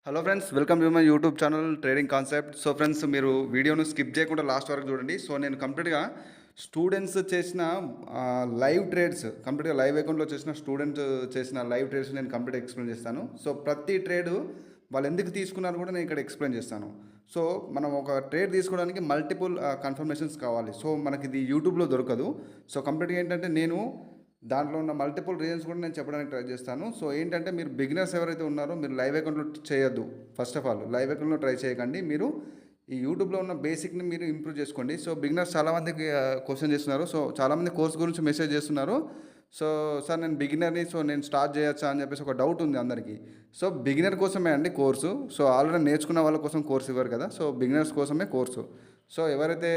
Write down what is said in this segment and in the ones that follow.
Hello friends, welcome to my YouTube channel trading concept. So friends, మీరు వీడియోను skip చేయకుండా last వరకు చూడండి. సో నేను కంప్లీట్గా స్టూడెంట్స్ చేసిన లైవ్ ట్రేడ్స్, కంప్లీట్గా లైవ్ అకౌంట్లో చేసిన స్టూడెంట్ చేసిన లైవ్ ట్రేడ్స్ నేను కంప్లీట్గా ఎక్స్ప్లెయిన్ చేస్తాను. సో ప్రతి ట్రేడ్ వాళ్ళు ఎందుకు తీసుకున్నారు కూడా నేను ఇక్కడ ఎక్స్ప్లెయిన్ చేస్తాను. సో మనం ఒక ట్రేడ్ తీసుకోవడానికి మల్టిపుల్ కన్ఫర్మేషన్స్ కావాలి. సో మనకి ఇది యూట్యూబ్లో దొరకదు. సో కంప్లీట్గా ఏంటంటే నేను దాంట్లో ఉన్న మల్టిపుల్ రీజన్స్ కూడా నేను చెప్పడానికి ట్రై చేస్తాను. సో ఏంటంటే మీరు బిగినర్స్ ఎవరైతే ఉన్నారో మీరు లైవ్ అకౌంట్లో చేయొద్దు. ఫస్ట్ ఆఫ్ ఆల్ లైవ్ అకౌంట్లో ట్రై చేయకండి. మీరు ఈ యూట్యూబ్లో ఉన్న బేసిక్ని మీరు ఇంప్రూవ్ చేసుకోండి. సో బిగినర్స్ చాలామందికి క్వశ్చన్ చేస్తున్నారు. సో చాలామంది కోర్స్ గురించి మెసేజ్ చేస్తున్నారు. సో సార్ నేను బిగినర్ని, సో నేను స్టార్ట్ చేయొచ్చా అని చెప్పేసి ఒక డౌట్ ఉంది అందరికీ. సో బిగినర్ కోసమే అండి కోర్సు. సో ఆల్రెడీ నేర్చుకున్న వాళ్ళ కోసం కోర్స్ ఇవ్వరు కదా. సో బిగినర్స్ కోసమే కోర్సు. సో ఎవరైతే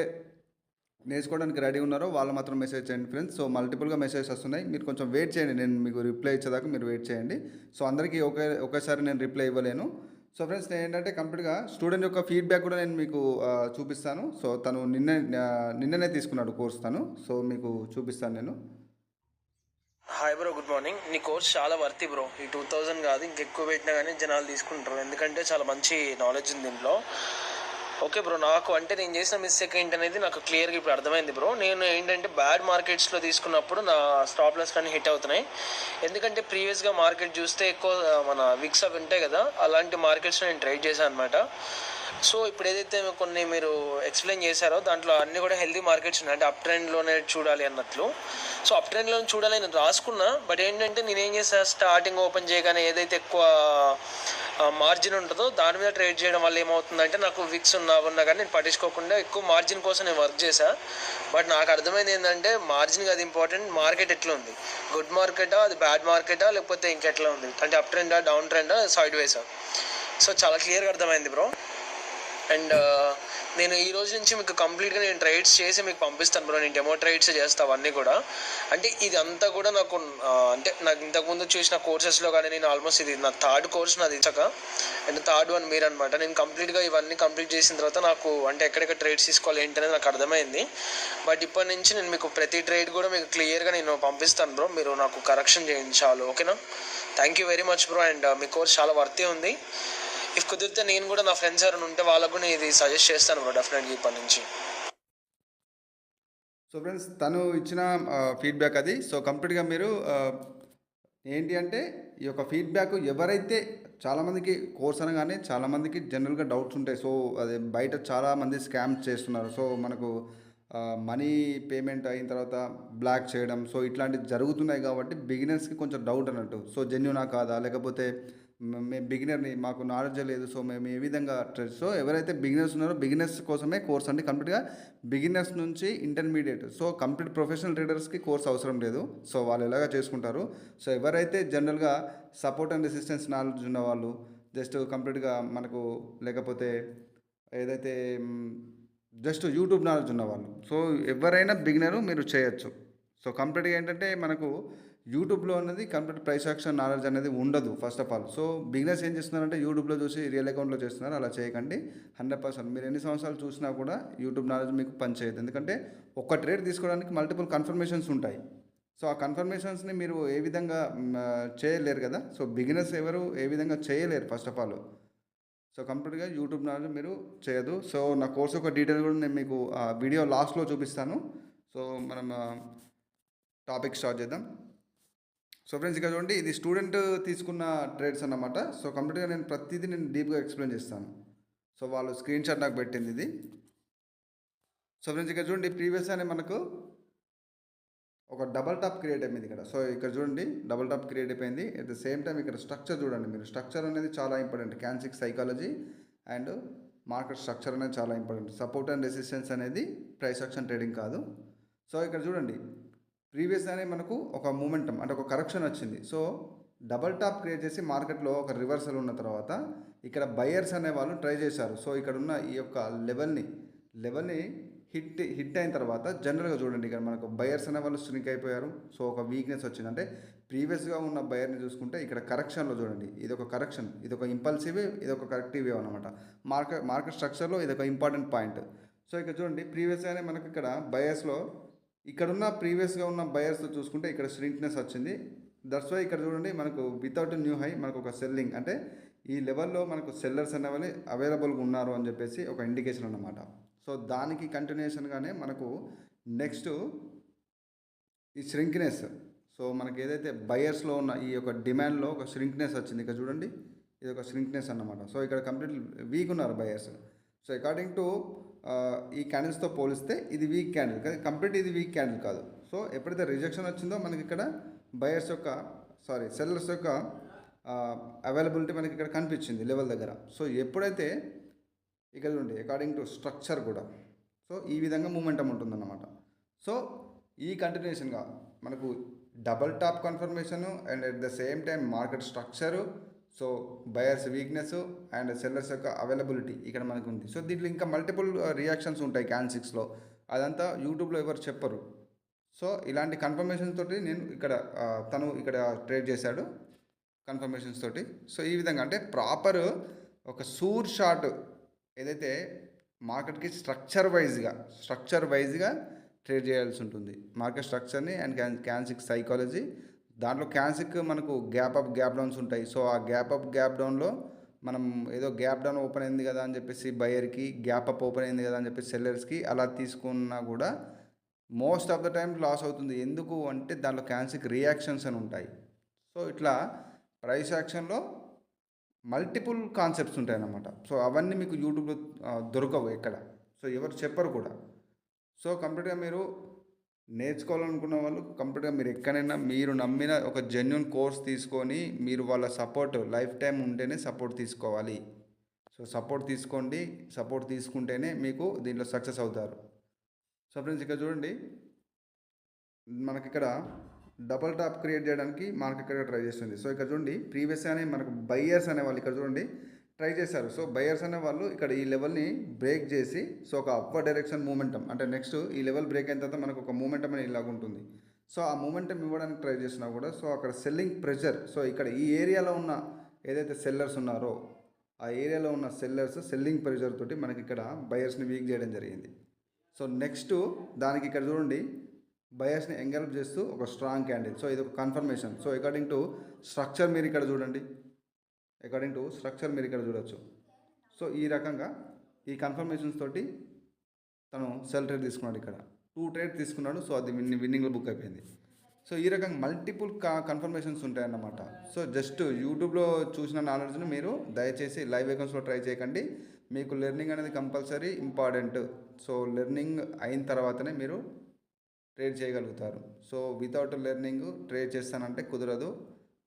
నేర్చుకోవడానికి రెడీ ఉన్నారో వాళ్ళు మాత్రం మెసేజ్ చేయండి ఫ్రెండ్స్. సో మల్టిపుల్గా మెసేజెస్ వస్తున్నాయి, మీరు కొంచెం వెయిట్ చేయండి. నేను మీకు రిప్లై ఇచ్చేదాకా మీరు వెయిట్ చేయండి. సో అందరికీ ఒకేసారి నేను రిప్లై ఇవ్వలేను. సో ఫ్రెండ్స్, నేను ఏంటంటే కంప్లీట్గా స్టూడెంట్ యొక్క ఫీడ్బ్యాక్ కూడా నేను మీకు చూపిస్తాను. సో తను నిన్ననే తీసుకున్నాడు కోర్స్ తను. సో మీకు చూపిస్తాను నేను. Hi bro, good morning. నీ కోర్స్ చాలా వర్తి బ్రో. ఈ 2000 కాదు, ఇంకెక్కువ పెట్టినా కానీ జనాలు తీసుకుంటారు, ఎందుకంటే చాలా మంచి నాలెడ్జ్ ఉంది దీంట్లో. ఓకే బ్రో, నాకు అంటే నేను చేసిన మిస్టేక్ ఏంటనేది నాకు క్లియర్గా ఇప్పుడు అర్థమైంది బ్రో. నేను ఏంటంటే బ్యాడ్ మార్కెట్స్లో తీసుకున్నప్పుడు నా స్టాప్ లాస్ కానీ హిట్ అవుతున్నాయి. ఎందుకంటే ప్రీవియస్గా మార్కెట్ చూస్తే ఎక్కువ మన విక్స్ అవి ఉంటాయి కదా, అలాంటి మార్కెట్స్లో నేను ట్రేడ్ చేశాను అనమాట. సో ఇప్పుడు ఏదైతే కొన్ని మీరు ఎక్స్ప్లెయిన్ చేశారో దాంట్లో అన్ని కూడా హెల్దీ మార్కెట్స్ ఉన్నాయి, అంటే అప్ ట్రెండ్లోనే చూడాలి అన్నట్లు. సో అప్ ట్రెండ్లో చూడాలి నేను రాసుకున్నా. బట్ ఏంటంటే నేనేం చేస్తాను, స్టార్టింగ్ ఓపెన్ చేయగానే ఏదైతే ఎక్కువ మార్జిన్ ఉంటుందో దాని మీద ట్రేడ్ చేయడం వల్ల ఏమవుతుందంటే నాకు విక్స్ ఉన్నా కానీ నేను పట్టించుకోకుండా ఎక్కువ మార్జిన్ కోసం నేను వర్క్ చేశాను. బట్ నాకు అర్థమైంది ఏంటంటే మార్జిన్ అది ఇంపార్టెంట్, మార్కెట్ ఎట్లా ఉంది, గుడ్ మార్కెటా అది బ్యాడ్ మార్కెటా లేకపోతే ఇంకెట్లా ఉంది, అంటే అప్ ట్రెండా డౌన్ ట్రెండా సైడ్ వేసా. సో చాలా క్లియర్గా అర్థమైంది బ్రో. అండ్ నేను ఈ రోజు నుంచి మీకు కంప్లీట్గా నేను ట్రేడ్స్ చేసి మీకు పంపిస్తాను బ్రో. నేను డెమో ట్రేడ్స్ చేస్తాను అవన్నీ కూడా. అంటే ఇది అంతా కూడా నాకు అంటే నాకు ఇంతకుముందు చూసిన కోర్సెస్లో కానీ నేను ఆల్మోస్ట్ ఇది నా థర్డ్ కోర్స్ నాది ఇచ్చాక, అండ్ థర్డ్ వన్ మీరు అనమాట. నేను కంప్లీట్గా ఇవన్నీ కంప్లీట్ చేసిన తర్వాత నాకు అంటే ఎక్కడెక్కడ ట్రేడ్స్ తీసుకోవాలి ఏంటనేది నాకు అర్థమైంది. బట్ ఇప్పటి నుంచి నేను మీకు ప్రతి ట్రేడ్ కూడా మీకు క్లియర్గా నేను పంపిస్తాను బ్రో. మీరు నాకు కరెక్షన్ చేయండి చాలు, ఓకేనా? Thank you very much bro. And me course చాలా వర్తీ ఉంది. ఇఫ్ కుదిరితే నేను కూడా నా ఫ్రెండ్స్ ఎవరైనా ఉంటే వాళ్ళకు నేను ఇది సజెస్ట్ చేస్తాను బ్రో, డెఫినెట్గా ఇప్పటి నుంచి. సో ఫ్రెండ్స్, తను ఇచ్చిన ఫీడ్బ్యాక్ అది. సో కంప్లీట్గా మీరు ఏంటి అంటే ఈ యొక్క ఫీడ్బ్యాక్ ఎవరైతే చాలామందికి కోర్స్ అనగానే చాలామందికి జనరల్గా డౌట్స్ ఉంటాయి. సో అదే బయట చాలామంది స్కామ్ చేస్తున్నారు. సో మనకు మనీ పేమెంట్ అయిన తర్వాత బ్లాక్ చేయడం, సో ఇట్లాంటివి జరుగుతున్నాయి కాబట్టి బిగినర్స్కి కొంచెం డౌట్ అన్నట్టు. సో జెన్యునా కాదా, లేకపోతే మేము బిగినర్ని, మాకు నాలెడ్జ్ లేదు, సో మేము ఏ విధంగా సో ఎవరైతే బిగినర్స్ ఉన్నారో బిగినర్స్ కోసమే కోర్స్ అండి. కంప్లీట్గా బిగినర్స్ నుంచి ఇంటర్మీడియట్, సో కంప్లీట్ ప్రొఫెషనల్ ట్రేడర్స్కి కోర్స్ అవసరం లేదు. సో వాళ్ళు ఎలాగా చేసుకుంటారు. సో ఎవరైతే జనరల్గా సపోర్ట్ అండ్ రెసిస్టెన్స్ నాలెడ్జ్ ఉన్న వాళ్ళు, జస్ట్ కంప్లీట్గా మనకు, లేకపోతే ఏదైతే జస్ట్ యూట్యూబ్ నాలెడ్జ్ ఉన్నవాళ్ళు, సో ఎవరైనా బిగినరు మీరు చేయొచ్చు. సో కంప్లీట్గా ఏంటంటే మనకు యూట్యూబ్లో అనేది కంప్లీట్ ప్రైస్ యాక్షన్ నాలెడ్జ్ అనేది ఉండదు first of all. So beginners ఏం చేస్తున్నారంటే యూట్యూబ్లో చూసి రియల్ అకౌంట్లో చేస్తున్నారు. అలా చేయకండి. 100% మీరు ఎన్ని సంవత్సరాలు చూసినా కూడా యూట్యూబ్ నాలెడ్జ్ మీకు పనిచేయదు. ఎందుకంటే ఒక ట్రేడ్ తీసుకోవడానికి మల్టిపుల్ కన్ఫర్మేషన్స్ ఉంటాయి. సో ఆ కన్ఫర్మేషన్స్ని మీరు ఏ విధంగా చేయలేరు కదా. సో బిగినర్స్ ఎవరు ఏ విధంగా చేయలేరు ఫస్ట్ ఆఫ్ ఆల్. సో కంప్లీట్గా యూట్యూబ్ నాలెడ్జ్ మీరు చేయదు. సో నా కోర్స్ యొక్క డీటెయిల్ కూడా నేను మీకు వీడియో లాస్ట్లో చూపిస్తాను. సో మనం టాపిక్ స్టార్ట్ చేద్దాం. సో ఫ్రెండ్స్, ఇక్కడ చూడండి, ఇది స్టూడెంట్ తీసుకున్న ట్రేడ్స్ అన్నమాట. సో కంప్లీట్గా నేను ప్రతిదీ నేను డీప్గా ఎక్స్ప్లెయిన్ చేస్తాను. సో వాళ్ళు స్క్రీన్ షాట్ నాకు పెట్టింది ఇది. సో ఫ్రెండ్స్, ఇక్కడ చూడండి, ప్రీవియస్ అనే మనకు ఒక డబల్ టాప్ క్రియేట్ అయిపోయింది ఇక్కడ. సో ఇక్కడ చూడండి, డబల్ టాప్ క్రియేట్ అయిపోయింది. అట్ ద సేమ్ టైం ఇక్కడ స్ట్రక్చర్ చూడండి మీరు. స్ట్రక్చర్ అనేది చాలా important. Candlestick psychology and market structure అనేది చాలా ఇంపార్టెంట్. సపోర్ట్ అండ్ రెసిస్టెన్స్ అనేది ప్రైస్ యాక్షన్ ట్రేడింగ్ కాదు. సో ఇక్కడ చూడండి, ప్రీవియస్ అనే మనకు ఒక మూమెంటం అంటే ఒక కరెక్షన్ వచ్చింది. సో డబల్ టాప్ క్రియేట్ చేసి మార్కెట్లో ఒక రివర్సల్ ఉన్న తర్వాత ఇక్కడ బయర్స్ అనే వాళ్ళు ట్రై చేశారు. సో ఇక్కడ ఉన్న ఈ యొక్క లెవెల్ని హిట్ అయిన తర్వాత జనరల్గా చూడండి, ఇక్కడ మనకు బయర్స్ అనే వాళ్ళు స్ట్రింక్ అయిపోయారు. సో ఒక వీక్నెస్ వచ్చింది. అంటే ప్రీవియస్గా ఉన్న బయర్ని చూసుకుంటే ఇక్కడ కరెక్షన్లో చూడండి, ఇది ఒక కరెక్షన్, ఇది ఒక ఇంపల్సివ్, ఇది ఒక కరెక్టివ్ వేవ్ అనమాట. మార్కెట్ స్ట్రక్చర్లో ఇది ఒక ఇంపార్టెంట్ పాయింట్. సో ఇక్కడ చూడండి, ప్రీవియస్గానే మనకు ఇక్కడ బయర్స్లో ఇక్కడున్న ప్రీవియస్గా ఉన్న బయర్స్ చూసుకుంటే ఇక్కడ స్ట్రింక్నెస్ వచ్చింది. దట్స్ వై ఇక్కడ చూడండి మనకు వితౌట్ న్యూ హై మనకు ఒక సెల్లింగ్, అంటే ఈ లెవెల్లో మనకు సెల్లర్స్ అనేవి అవైలబుల్గా ఉన్నారు అని చెప్పేసి ఒక ఇండికేషన్ అన్నమాట. సో దానికి కంటిన్యూషన్గానే మనకు నెక్స్ట్ ఈ ష్రింక్నెస్. సో మనకి ఏదైతే బయర్స్లో ఉన్న ఈ యొక్క డిమాండ్లో ఒక ష్రింక్నెస్ వచ్చింది. ఇక్కడ చూడండి, ఇది ఒక ష్రింక్నెస్ అన్నమాట. సో ఇక్కడ కంప్లీట్ వీక్ ఉన్నారు బయర్స్. సో అకార్డింగ్ టు ఈ క్యాండిల్స్తో పోలిస్తే ఇది వీక్ క్యాండిల్ కానీ కంప్లీట్ ఇది వీక్ క్యాండిల్ కాదు. సో ఎప్పుడైతే రిజెక్షన్ వచ్చిందో మనకి ఇక్కడ బయర్స్ యొక్క సెల్లర్స్ యొక్క అవైలబిలిటీ మనకి ఇక్కడ కనిపించింది లెవెల్ దగ్గర. సో ఎప్పుడైతే ఇక్కడ చూడండి అకార్డింగ్ టు స్ట్రక్చర్ కూడా సో ఈ విధంగా మూమెంటం ఉంటుందన్నమాట. సో ఈ కంటిన్యూషన్గా మనకు double tap confirmation and at the same time market structure, so buyers weakness and sellers యొక్క అవైలబిలిటీ ఇక్కడ మనకు ఉంది. సో దీంట్లో ఇంకా మల్టిపుల్ రియాక్షన్స్ ఉంటాయి క్యాన్6లో, అదంతా యూట్యూబ్లో ఎవరు చెప్పరు. సో ఇలాంటి కన్ఫర్మేషన్స్ తోటి నేను ఇక్కడ తను ఇక్కడ ట్రేడ్ చేశాడు కన్ఫర్మేషన్స్ తోటి. సో ఈ విధంగా అంటే ప్రాపర్ ఒక సూర్ షాట్ ఏదైతే మార్కెట్కి స్ట్రక్చర్ వైజ్గా ట్రేడ్ చేయాల్సి ఉంటుంది. మార్కెట్ స్ట్రక్చర్ని అండ్ క్యాన్6 సైకాలజీ, దాంట్లో క్యాన్6 మనకు గ్యాప్ అప్ గ్యాప్ డౌన్స్ ఉంటాయి. సో ఆ గ్యాప్ అప్ గ్యాప్ డౌన్లో మనం ఏదో గ్యాప్ డౌన్ ఓపెన్ అయింది కదా అని చెప్పేసి బయర్కి, గ్యాప్ అప్ ఓపెన్ అయింది కదా అని చెప్పేసి సెల్లర్స్కి అలా తీసుకున్నా కూడా most of the time loss అవుతుంది. ఎందుకు అంటే దాంట్లో క్యాన్6 రియాక్షన్స్ అని ఉంటాయి. సో ఇట్లా ప్రైస్ యాక్షన్లో మల్టిపుల్ కాన్సెప్ట్స్ ఉంటాయన్నమాట. సో అవన్నీ మీకు యూట్యూబ్లో దొరకవు ఎక్కడ, సో ఎవరు చెప్పరు కూడా. సో కంప్లీట్గా మీరు నేర్చుకోవాలనుకున్న వాళ్ళు కంప్లీట్గా మీరు ఎక్కడైనా మీరు నమ్మిన ఒక జెన్యున్ కోర్స్ తీసుకొని మీరు వాళ్ళ సపోర్ట్ లైఫ్ టైం ఉంటేనే సపోర్ట్ తీసుకోవాలి. సో సపోర్ట్ తీసుకోండి, సపోర్ట్ తీసుకుంటేనే మీకు దీంట్లో సక్సెస్ అవుతారు. సో ఫ్రెండ్స్ ఇక్కడ చూడండి, మనకి ఇక్కడ డబల్ టాప్ క్రియేట్ చేయడానికి మార్కెట్ ఇక్కడ ట్రై చేస్తుంది. సో ఇక్కడ చూడండి ప్రీవియస్ అని మనకు బయ్యర్స్ అనేవాళ్ళు ఇక్కడ చూడండి ట్రై చేశారు. సో బయ్యర్స్ అనే వాళ్ళు ఇక్కడ ఈ లెవెల్ని బ్రేక్ చేసి సో ఒక అప్వర్ డైరెక్షన్ మూమెంటం అంటే నెక్స్ట్ ఈ లెవెల్ బ్రేక్ అయిన తర్వాత మనకు ఒక మూమెంటం అనేది ఇలాగ ఉంటుంది. సో ఆ మూమెంటం ఇవ్వడానికి ట్రై చేసినా కూడా సో అక్కడ సెల్లింగ్ ప్రెషర్, సో ఇక్కడ ఈ ఏరియాలో ఉన్న ఏదైతే సెల్లర్స్ ఉన్నారో ఆ ఏరియాలో ఉన్న సెల్లింగ్ ప్రెషర్ తోటి మనకి ఇక్కడ బయర్స్ని వీక్ చేయడం జరిగింది. సో నెక్స్ట్ దానికి ఇక్కడ చూడండి బయర్స్ని ఎంగల్ప్ చేస్తూ ఒక స్ట్రాంగ్ క్యాండిల్. సో ఇది ఒక confirmation. So according to structure మీరు ఇక్కడ చూడండి, మీరు ఇక్కడ చూడొచ్చు. సో ఈ రకంగా ఈ కన్ఫర్మేషన్స్ తోటి తను సెల్ ట్రేడ్ తీసుకున్నాడు, ఇక్కడ 2 ట్రేడ్ తీసుకున్నాడు. సో అది విన్నింగ్లో బుక్ అయిపోయింది. సో ఈ రకంగా మల్టిపుల్ కన్ఫర్మేషన్స్ ఉంటాయన్నమాట. సో జస్ట్ యూట్యూబ్లో చూసిన నాలెడ్జ్ని మీరు దయచేసి లైవ్ అకౌంట్స్లో ట్రై చేయకండి. మీకు లెర్నింగ్ అనేది కంపల్సరీ ఇంపార్టెంట్. సో లెర్నింగ్ అయిన తర్వాతనే మీరు ట్రేడ్ చేయగలుగుతారు. సో వితౌట్ లెర్నింగ్ ట్రేడ్ చేస్తానంటే కుదరదు,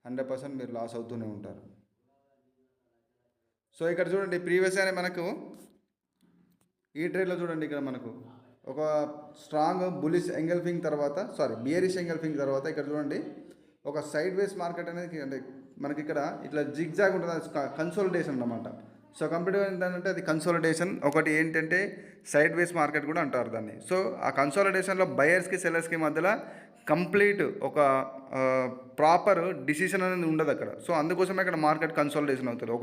100% మీరు లాస్ అవుతూనే ఉంటారు. సో ఇక్కడ చూడండి ప్రీవియస్ అనే మనకు ఈ ట్రేడ్లో చూడండి ఇక్కడ మనకు ఒక స్ట్రాంగ్ బులిష్ ఎంగల్ఫింగ్ తర్వాత బియరిష్ ఎంగల్ఫింగ్ తర్వాత ఇక్కడ చూడండి ఒక సైడ్ వేస్ మార్కెట్ అనేది అంటే మనకి ఇక్కడ ఇట్లా జిగ్జాగ్ ఉంటుంది, అది కన్సోలిడేషన్ అన్నమాట. సో కంప్లీట్గా ఏంటంటే అది కన్సోలిడేషన్. ఒకటి ఏంటంటే సైడ్ వేస్ మార్కెట్ కూడా అంటారు దాన్ని. సో ఆ కన్సోలిడేషన్లో బయర్స్కి సెల్లర్స్కి మధ్యలో కంప్లీట్ ఒక ప్రాపర్ డిసిషన్ అనేది ఉండదు అక్కడ. సో అందుకోసమే అక్కడ మార్కెట్ కన్సోలిడేషన్ అవుతుంది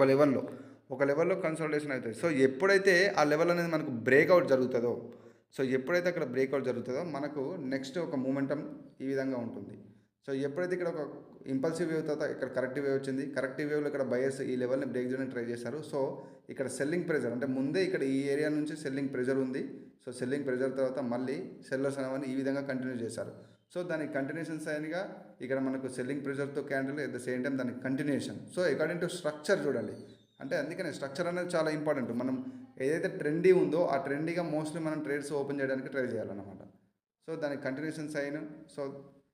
ఒక లెవెల్లో కన్సోలిడేషన్ అవుతుంది. సో ఎప్పుడైతే ఆ లెవెల్ అనేది మనకు బ్రేక్అవుట్ జరుగుతుందో, సో ఎప్పుడైతే అక్కడ బ్రేక్అవుట్ జరుగుతుందో మనకు నెక్స్ట్ ఒక మూమెంటం ఈ విధంగా ఉంటుంది. సో ఎప్పుడైతే ఇక్కడ ఒక ఇంపల్సివ్ వేవ్ తర్వాత ఇక్కడ కరెక్టివ్ వేవ్ వచ్చింది, కరెక్టివ్ వేవ్లో ఇక్కడ బయర్స్ ఈ లెవెల్ని బ్రేక్ చేయడానికి ట్రై చేశారు. సో ఇక్కడ సెల్లింగ్ ప్రెజర్ అంటే ముందే ఇక్కడ ఈ ఏరియా నుంచి సెల్లింగ్ ప్రెజర్ ఉంది. సో సెల్లింగ్ ప్రెజర్ తర్వాత మళ్ళీ సెల్లర్స్ అనేవన్నీ ఈ విధంగా కంటిన్యూ చేశారు. సో దానికి కంటిన్యూషన్ సైన్గా ఇక్కడ మనకు సెల్లింగ్ ప్రెజర్తో candle at the same time దానికి continuation. So according to structure చూడండి, అంటే అందుకనే స్ట్రక్చర్ అనేది చాలా ఇంపార్టెంట్. మనం ఏదైతే ట్రెండీ ఉందో ఆ ట్రెండీగా మోస్ట్లీ మనం ట్రేడ్స్ ఓపెన్ చేయడానికి ట్రై చేయాలన్నమాట. సో దానికి కంటిన్యూషన్ సైన్. సో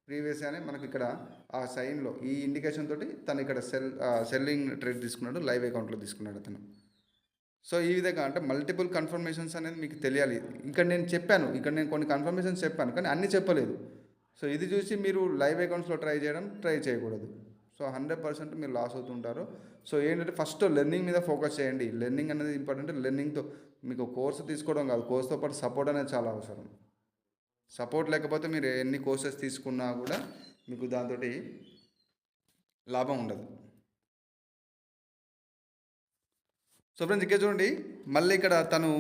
ప్రీవియస్ అని మనకి ఇక్కడ ఆ సైన్లో ఈ ఇండికేషన్ తోటి తను ఇక్కడ సెల్లింగ్ ట్రేడ్ తీసుకున్నాడు, లైవ్ అకౌంట్లో తీసుకున్నాడు అతను. సో ఈ విధంగా అంటే మల్టిపుల్ కన్ఫర్మేషన్స్ అనేది మీకు తెలియాలి. ఇక్కడ నేను కొన్ని కన్ఫర్మేషన్స్ చెప్పాను కానీ అన్నీ చెప్పలేదు. సో ఇది చూసి మీరు లైవ్ అకౌంట్స్లో ట్రై చేయకూడదు. సో 100% మీరు లాస్ అవుతుంటారు. సో ఏంటంటే ఫస్ట్ లెర్నింగ్ మీద ఫోకస్ చేయండి. లెర్నింగ్ అనేది ఇంపార్టెంట్. లెర్నింగ్తో మీకు కోర్సు తీసుకోవడం కాదు, కోర్సుతో పాటు సపోర్ట్ అనేది చాలా అవసరం. సపోర్ట్ లేకపోతే మీరు ఎన్ని కోర్సెస్ తీసుకున్నా కూడా మీకు దాంతో లాభం ఉండదు. సో ఫ్రెండ్స్ ఇక్కడ చూడండి మళ్ళీ ఇక్కడ తను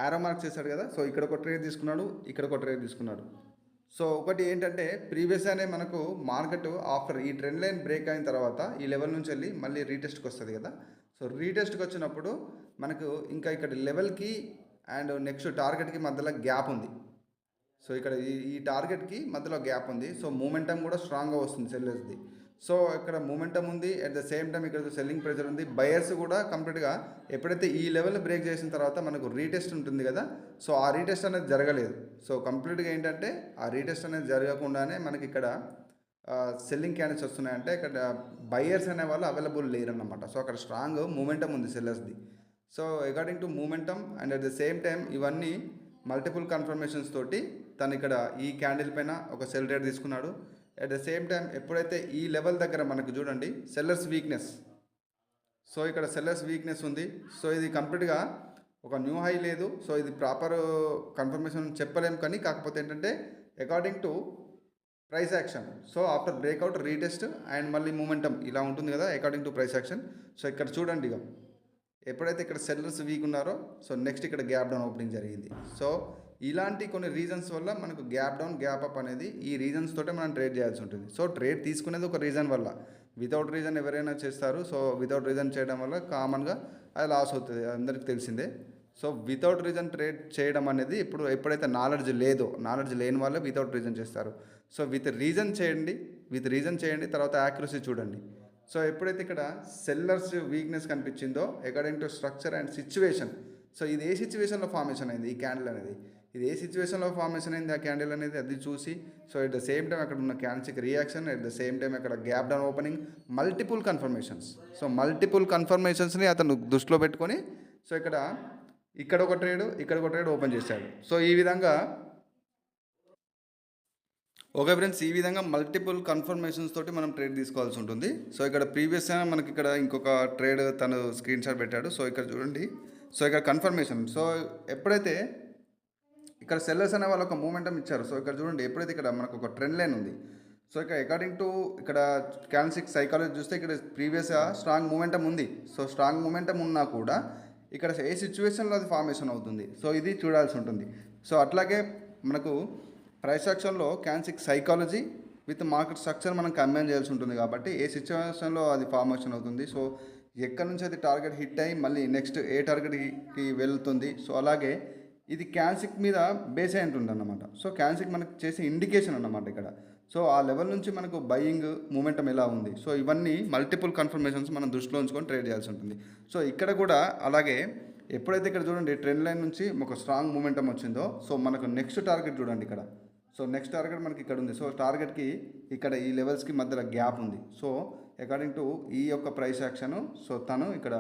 యారో మార్క్ చేశాడు కదా. సో ఇక్కడ ఒక ట్రేడ్ తీసుకున్నాడు, ఇక్కడ ఒక ట్రేడ్ తీసుకున్నాడు. సో ఒకటి ఏంటంటే ప్రీవియస్గానే మనకు మార్కెట్ ఆఫ్టర్ ఈ ట్రెండ్ లైన్ బ్రేక్ అయిన తర్వాత ఈ లెవెల్ నుంచి వెళ్ళి మళ్ళీ రీటెస్ట్కి వస్తుంది కదా. సో రీటెస్ట్కి వచ్చినప్పుడు మనకు ఇంకా ఇక్కడ లెవెల్కి అండ్ నెక్స్ట్ టార్గెట్కి మధ్యలో గ్యాప్ ఉంది. సో ఇక్కడ ఈ టార్గెట్కి మధ్యలో గ్యాప్ ఉంది. సో మూమెంటం కూడా స్ట్రాంగ్గా వస్తుంది సెల్లర్స్ది. సో ఇక్కడ మూమెంటం ఉంది, అట్ ద సేమ్ టైం ఇక్కడ సెల్లింగ్ ప్రెషర్ ఉంది. బయర్స్ కూడా కంప్లీట్గా ఎప్పుడైతే ఈ లెవెల్ బ్రేక్ చేసిన తర్వాత మనకు రీటెస్ట్ ఉంటుంది కదా, సో ఆ రీటెస్ట్ అనేది జరగలేదు. సో కంప్లీట్గా ఏంటంటే ఆ రీటెస్ట్ అనేది జరగకుండానే మనకి ఇక్కడ సెల్లింగ్ క్యాండిల్స్ వస్తున్నాయంటే ఇక్కడ బయర్స్ అనే వాళ్ళు అవైలబుల్ లేరన్నమాట. సో అక్కడ స్ట్రాంగ్ మూమెంటం ఉంది సెల్లర్స్ది. So according to momentum and at the same time ఇవన్నీ మల్టిపుల్ కన్ఫర్మేషన్స్ తోటి తను ఇక్కడ ఈ క్యాండిల్ పైన ఒక సెల్ రేట్ తీసుకున్నాడు. అట్ ద సేమ్ టైం ఎప్పుడైతే ఈ లెవెల్ దగ్గర మనకు చూడండి సెల్లర్స్ వీక్నెస్, సో ఇక్కడ సెల్లర్స్ వీక్నెస్ ఉంది. సో ఇది కంప్లీట్గా ఒక న్యూ హై లేదు. సో ఇది ప్రాపర్ కన్ఫర్మేషన్ చెప్పలేము, కానీ కాకపోతే ఏంటంటే according to price action, so after breakout retest and మళ్ళీ మూమెంటం ఇలా ఉంటుంది కదా according to price action. So ఇక్కడ చూడండి ఇక ఎప్పుడైతే ఇక్కడ సెల్లర్స్ వీక్ ఉన్నారో సో నెక్స్ట్ ఇక్కడ గ్యాప్ డౌన్ ఓపెనింగ్ జరిగింది. సో ఇలాంటి కొన్ని రీజన్స్ వల్ల మనకు గ్యాప్ డౌన్ గ్యాప్ అప్ అనేది ఈ రీజన్స్ తోటే మనం ట్రేడ్ చేయాల్సి ఉంటుంది. సో ట్రేడ్ తీసుకునేది ఒక రీజన్ వల్ల, వితౌట్ రీజన్ ఎవరైనా చేస్తారు. సో వితౌట్ రీజన్ చేయడం వల్ల కామన్గా అది లాస్ అవుతుంది, అందరికీ తెలిసిందే. సో వితౌట్ రీజన్ ట్రేడ్ చేయడం అనేది ఎప్పుడైతే నాలెడ్జ్ లేదో, నాలెడ్జ్ లేని వాళ్ళే వితౌట్ రీజన్ చేస్తారు. సో విత్ రీజన్ చేయండి, తర్వాత యాక్యురసీ చూడండి. సో ఎప్పుడైతే ఇక్కడ సెల్లర్స్ వీక్నెస్ కనిపించిందో according to structure and situation, so ఇది ఏ సిచ్యువేషన్లో ఫార్మేషన్ అయింది ఈ క్యాండిల్ అనేది, ఇది ఏ సిచ్యువేషన్లో ఫార్మేషన్ అయింది ఆ క్యాండిల్ అనేది అది చూసి, so at the same time అక్కడ ఉన్న క్యాండిల్స్కి reaction, at the same time అక్కడ gap down opening, multiple confirmations. So multiple కన్ఫర్మేషన్స్ని అతను దృష్టిలో పెట్టుకొని సో ఇక్కడ ఒక ట్రేడ్ ఓపెన్ చేశాడు. సో ఈ విధంగా ఓకే ఫ్రెండ్స్, ఈ విధంగా మల్టిపుల్ కన్ఫర్మేషన్స్ తోటి మనం ట్రేడ్ తీసుకోవాల్సి ఉంటుంది. సో ఇక్కడ ప్రీవియస్గా మనకి ఇక్కడ ఇంకొక ట్రేడ్ తను స్క్రీన్ షాట్ పెట్టాడు. సో ఇక్కడ చూడండి, సో ఇక్కడ కన్ఫర్మేషన్. సో ఎప్పుడైతే ఇక్కడ సెల్లర్స్ అనే వాళ్ళు ఒక మూమెంటం ఇచ్చారు. సో ఇక్కడ చూడండి ఎప్పుడైతే ఇక్కడ మనకు ఒక ట్రెండ్ లైన్ ఉంది. సో ఇక్కడ అకార్డింగ్ టు ఇక్కడ క్యాండిల్స్ సైకాలజీ చూస్తే ఇక్కడ ప్రీవియస్గా స్ట్రాంగ్ మూమెంటం ఉంది. సో స్ట్రాంగ్ మూమెంటం ఉన్నా కూడా ఇక్కడ ఏ సిచ్యువేషన్లో అది ఫార్మేషన్ అవుతుంది, సో ఇది చూడాల్సి ఉంటుంది. సో అట్లాగే మనకు ప్రైస్ యాక్షన్లో candlestick psychology with market structure మనం కంబైన్ చేయాల్సి ఉంటుంది. కాబట్టి ఏ సిచ్యువేషన్లో అది ఫార్మేషన్ అవుతుంది, సో ఎక్కడి నుంచి అది టార్గెట్ హిట్ అయ్యి మళ్ళీ నెక్స్ట్ ఏ టార్గెట్కి వెళ్తుంది. సో అలాగే ఇది క్యాన్సిక్ మీద బేస్ అయి ఉంటుంది అన్నమాట. సో క్యాన్సిక్ మనకు చేసే ఇండికేషన్ అన్నమాట ఇక్కడ. సో ఆ లెవెల్ నుంచి మనకు బయింగ్ మూమెంటం ఎలా ఉంది, సో ఇవన్నీ మల్టిపుల్ కన్ఫర్మేషన్స్ మనం దృష్టిలో ఉంచుకొని ట్రేడ్ చేయాల్సి ఉంటుంది. సో ఇక్కడ కూడా అలాగే ఎప్పుడైతే ఇక్కడ చూడండి ట్రెండ్ లైన్ నుంచి ఒక స్ట్రాంగ్ మూమెంటం వచ్చిందో, సో మనకు నెక్స్ట్ టార్గెట్ చూడండి ఇక్కడ. సో నెక్స్ట్ టార్గెట్ మనకి ఇక్కడ ఉంది. సో టార్గెట్కి ఇక్కడ ఈ లెవెల్స్కి మధ్యలో గ్యాప్ ఉంది. సో అకార్డింగ్ టు ఈ యొక్క ప్రైస్ యాక్షన్, సో తను ఇక్కడ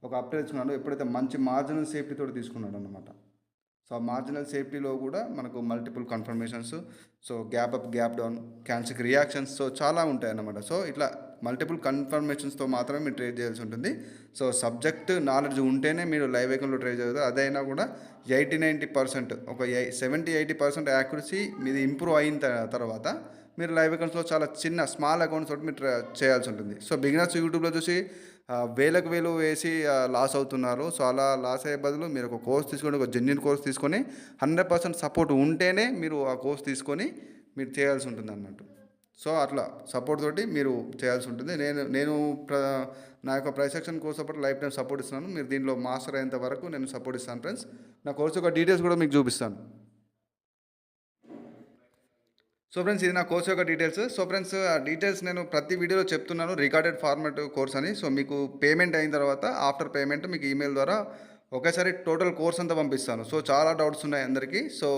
ఒక అప్డేట్ తీసుకున్నాడు. ఎప్పుడైతే మంచి మార్జినల్ సేఫ్టీతో తీసుకున్నాడు అన్నమాట. సో ఆ మార్జినల్ సేఫ్టీలో కూడా మనకు multiple confirmations, so gap up gap down, candlestick reactions, so చాలా ఉంటాయి అన్నమాట. సో ఇట్లా మల్టిపుల్ కన్ఫర్మేషన్స్తో మాత్రమే మీరు ట్రేడ్ చేయాల్సి ఉంటుంది. సో సబ్జెక్ట్ నాలెడ్జ్ ఉంటేనే మీరు లైవ్ అకౌంట్లో ట్రేడ్ చేస్తారు. అదైనా కూడా 80-90% ఒక 70-80% యాక్యురసీ మీది ఇంప్రూవ్ అయిన తర్వాత మీరు లైవ్ అకౌంట్స్లో చాలా చిన్న స్మాల్ అకౌంట్స్ తోటి మీరు చేయాల్సి ఉంటుంది. సో బిగినర్స్ యూట్యూబ్లో చూసి వేలకు వేలు వేసి లాస్ అవుతున్నారు. సో అలా లాస్ అయ్యే బదులు మీరు ఒక కోర్స్ తీసుకొని, ఒక జెన్యున్ కోర్స్ తీసుకొని 100% సపోర్ట్ ఉంటేనే మీరు ఆ కోర్స్ తీసుకొని మీరు చేయాల్సి ఉంటుంది అన్నట్టు. సో అట్లా సపోర్ట్ తోటి మీరు చేయాల్సి ఉంటుంది. నేను నా యొక్క price action course support life time support ఇస్తున్నాను. మీరు దీనిలో మాస్టర్ అయ్యేంత వరకు నేను సపోర్ట్ ఇస్తాను ఫ్రెండ్స్. నా కోర్స్ యొక్క డీటెయిల్స్ కూడా మీకు చూపిస్తాను. సో ఫ్రెండ్స్ ఇది నా కోర్స్ యొక్క డీటెయిల్స్. సో ఫ్రెండ్స్ ఆ డీటెయిల్స్ నేను ప్రతి వీడియోలో చెప్తున్నాను, రికార్డెడ్ ఫార్మాట్ కోర్స్ అని. సో మీకు పేమెంట్ అయిన తర్వాత ఆఫ్టర్ పేమెంట్ మీకు ఈమెయిల్ ద్వారా ఒకేసారి టోటల్ కోర్స్ అంతా పంపిస్తాను. సో చాలా డౌట్స్ ఉన్నాయి అందరికీ. సో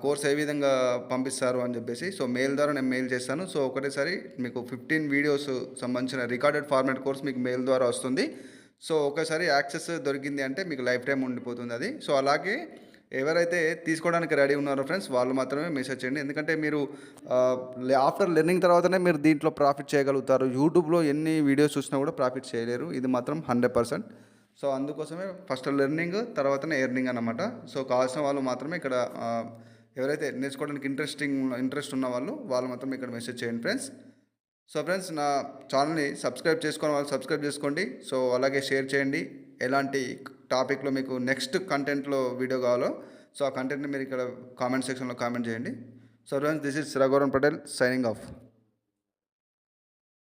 కోర్స్ ఏ విధంగా పంపిస్తారు అని చెప్పేసి, సో మెయిల్ ద్వారా నేను మెయిల్ చేస్తాను. సో ఒకటేసారి మీకు 15 వీడియోస్ సంబంధించిన రికార్డెడ్ ఫార్మాట్ కోర్స్ మీకు మెయిల్ ద్వారా వస్తుంది. సో ఒకసారి యాక్సెస్ దొరికింది అంటే మీకు లైఫ్ టైం ఉండిపోతుంది అది. సో అలాగే ఎవరైతే తీసుకోవడానికి రెడీ ఉన్నారో ఫ్రెండ్స్ వాళ్ళు మాత్రమే మెసేజ్ చేయండి. ఎందుకంటే మీరు ఆఫ్టర్ లెర్నింగ్ తర్వాతనే మీరు దీంట్లో ప్రాఫిట్ చేయగలుగుతారు. యూట్యూబ్లో ఎన్ని వీడియోస్ చూసినా కూడా ప్రాఫిట్ చేయలేరు, ఇది మాత్రం 100%. సో అందుకోసమే ఫస్ట్ లెర్నింగ్ తర్వాతనే ఎర్నింగ్ అన్నమాట. సో కావాల్సిన వాళ్ళు మాత్రమే ఇక్కడ ఎవరైతే నేర్చుకోవడానికి ఇంట్రెస్ట్ ఉన్న వాళ్ళు మాత్రం ఇక్కడ మెసేజ్ చేయండి ఫ్రెండ్స్. సో ఫ్రెండ్స్ నా ఛానల్ని సబ్స్క్రైబ్ చేసుకున్న వాళ్ళు సబ్స్క్రైబ్ చేసుకోండి. సో అలాగే షేర్ చేయండి. ఎలాంటి టాపిక్లో మీకు నెక్స్ట్ కంటెంట్లో వీడియో కావాలో సో ఆ కంటెంట్ని మీరు ఇక్కడ కామెంట్ సెక్షన్లో కామెంట్ చేయండి. So, everyone, this is Siragauram Patel signing off.